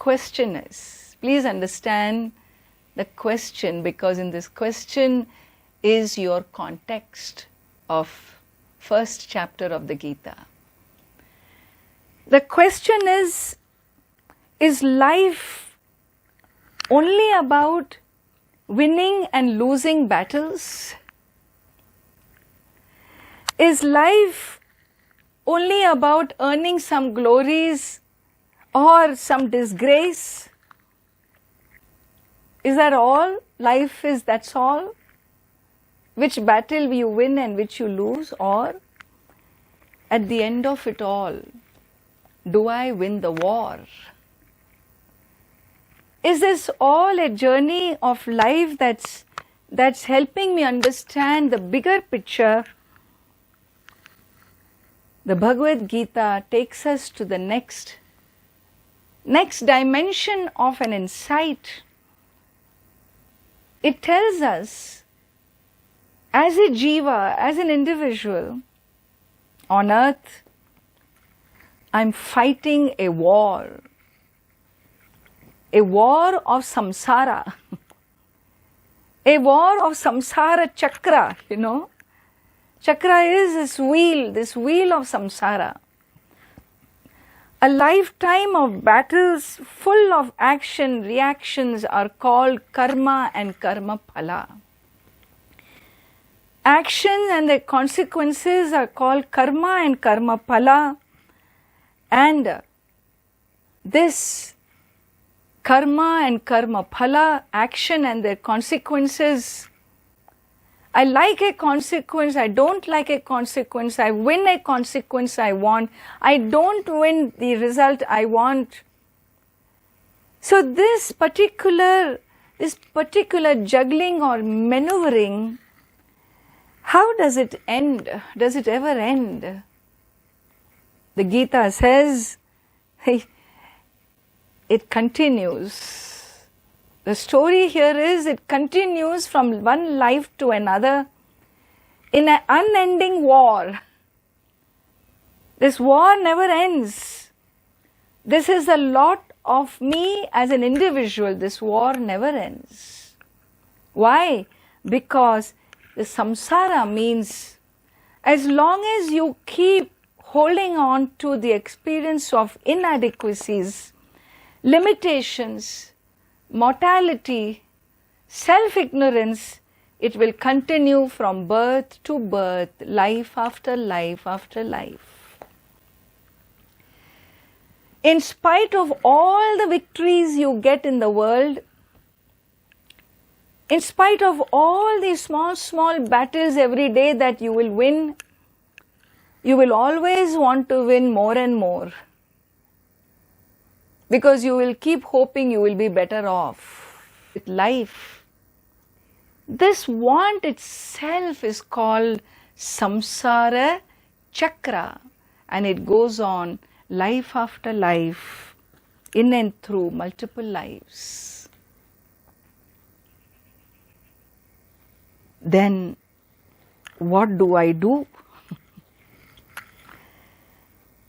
question is. Please understand the question, because in this question is your context of first chapter of the Gita. The question is life only about winning and losing battles? Is life only about earning some glories or some disgrace? Is that all? Life is, that's all? Which battle you win and which you lose? Or at the end of it all, do I win the war? Is this all a journey of life that's helping me understand the bigger picture? The Bhagavad Gita takes us to the next dimension of an insight. It tells us, as a jiva, as an individual on earth, I'm fighting a war of samsara, a war of samsara chakra, you know. Chakra is this wheel of samsara. A lifetime of battles full of action, reactions are called karma and karma phala. Action and their consequences are called karma and karma phala. And this karma and karma phala, action and their consequences, I like a consequence, I don't like a consequence, I win a consequence I want, I don't win the result I want. So this particular juggling or maneuvering, how does it end? Does it ever end? The Gita says, it continues. The story here is, it continues from one life to another in an unending war. This war never ends. This is a lot of me as an individual. This war never ends. Why? Because the samsara means, as long as you keep holding on to the experience of inadequacies, limitations, mortality, self-ignorance, it will continue from birth to birth, life after life after life. In spite of all the victories you get in the world, in spite of all these small battles every day that you will win, you will always want to win more and more. Because you will keep hoping you will be better off with life. This want itself is called samsara chakra, and it goes on life after life, in and through multiple lives. Then what do I do?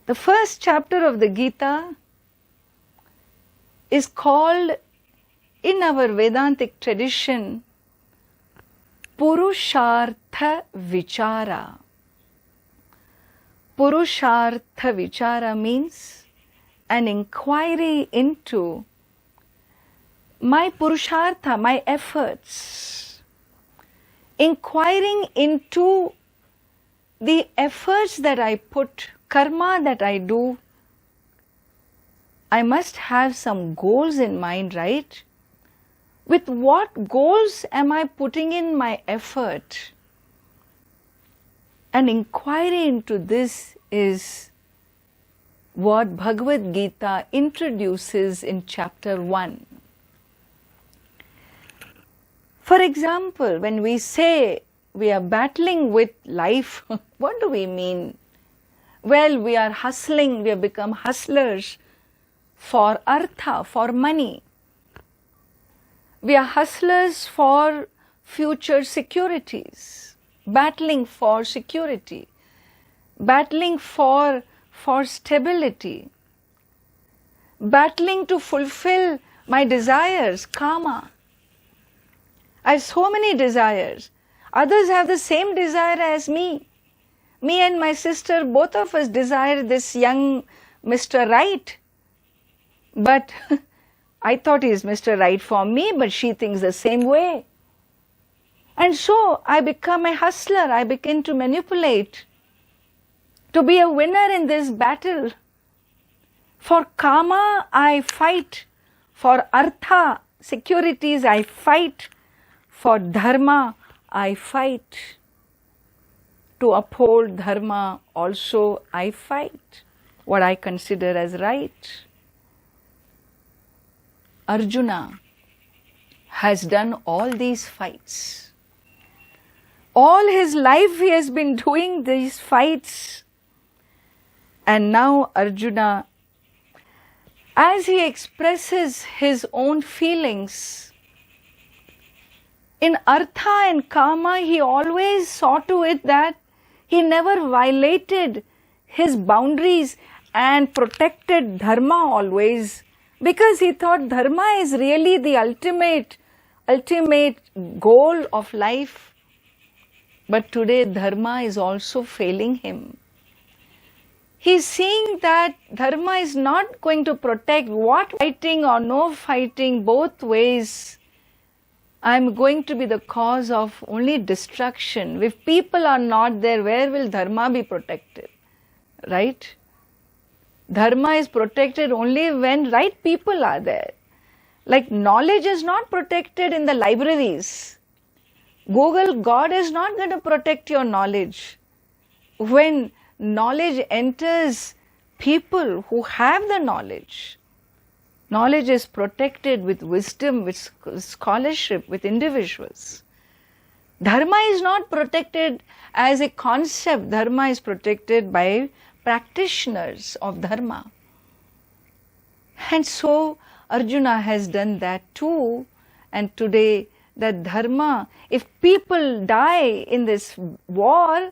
The first chapter of the Gita is called, in our Vedantic tradition, Purushartha Vichara. Purushartha Vichara means an inquiry into my Purushartha, my efforts. Inquiring into the efforts that I put, karma that I do. I must have some goals in mind, right? With what goals am I putting in my effort? An inquiry into this is what Bhagavad Gita introduces in chapter 1. For example, when we say we are battling with life, what do we mean? Well, we are hustling, we have become hustlers for artha, for money. We are hustlers for future securities, battling for security, battling for stability, battling to fulfill my desires, karma. I have so many desires. Others have the same desire as me. Me and my sister, both of us desire this young Mr. Right. But I thought he is Mr. Right for me, but she thinks the same way. And so I become a hustler. I begin to manipulate, to be a winner in this battle. For karma, I fight. For artha, securities, I fight. For dharma, I fight. To uphold dharma, also I fight. What I consider as right. Arjuna has done all these fights. All his life he has been doing these fights. And now Arjuna, as he expresses his own feelings, in artha and karma he always saw to it that he never violated his boundaries and protected dharma always, because he thought dharma is really the ultimate goal of life. But today dharma is also failing him. He is seeing that dharma is not going to protect. What fighting or no fighting, both ways, I am going to be the cause of only destruction. If people are not there, where will dharma be protected? Right? Dharma is protected only when right people are there. Like knowledge is not protected in the libraries. Google, God is not going to protect your knowledge. When knowledge enters people who have the knowledge, knowledge is protected with wisdom, with scholarship, with individuals. Dharma is not protected as a concept. Dharma is protected by practitioners of dharma. And so Arjuna has done that too. And today that dharma, if people die in this war,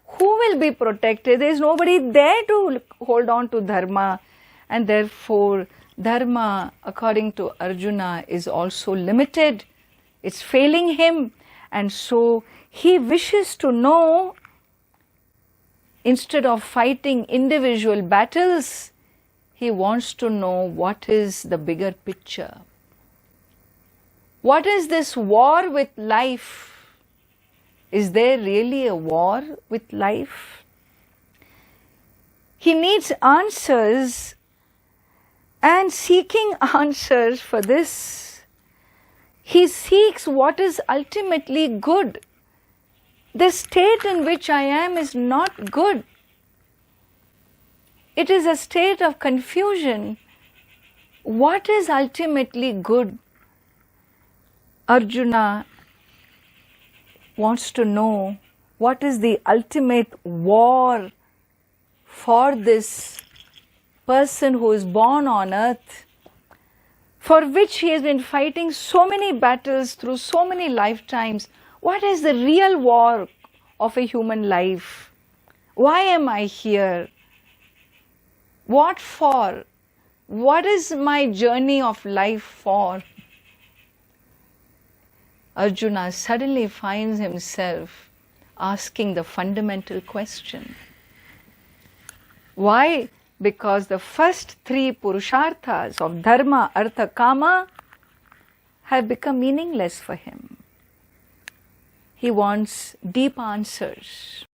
who will be protected? There is nobody there to hold on to dharma. And therefore dharma, according to Arjuna, is also limited. It's failing him. And so he wishes to know, instead of fighting individual battles, he wants to know what is the bigger picture. What is this war with life? Is there really a war with life? He needs answers, and seeking answers for this, he seeks what is ultimately good. The state in which I am is not good. It is a state of confusion. What is ultimately good? Arjuna wants to know what is the ultimate war for this person who is born on earth, for which he has been fighting so many battles through so many lifetimes. What is the real war of a human life? Why am I here? What for? What is my journey of life for? Arjuna suddenly finds himself asking the fundamental question. Why? Because the first three purusharthas of dharma, artha, kama have become meaningless for him. He wants deep answers.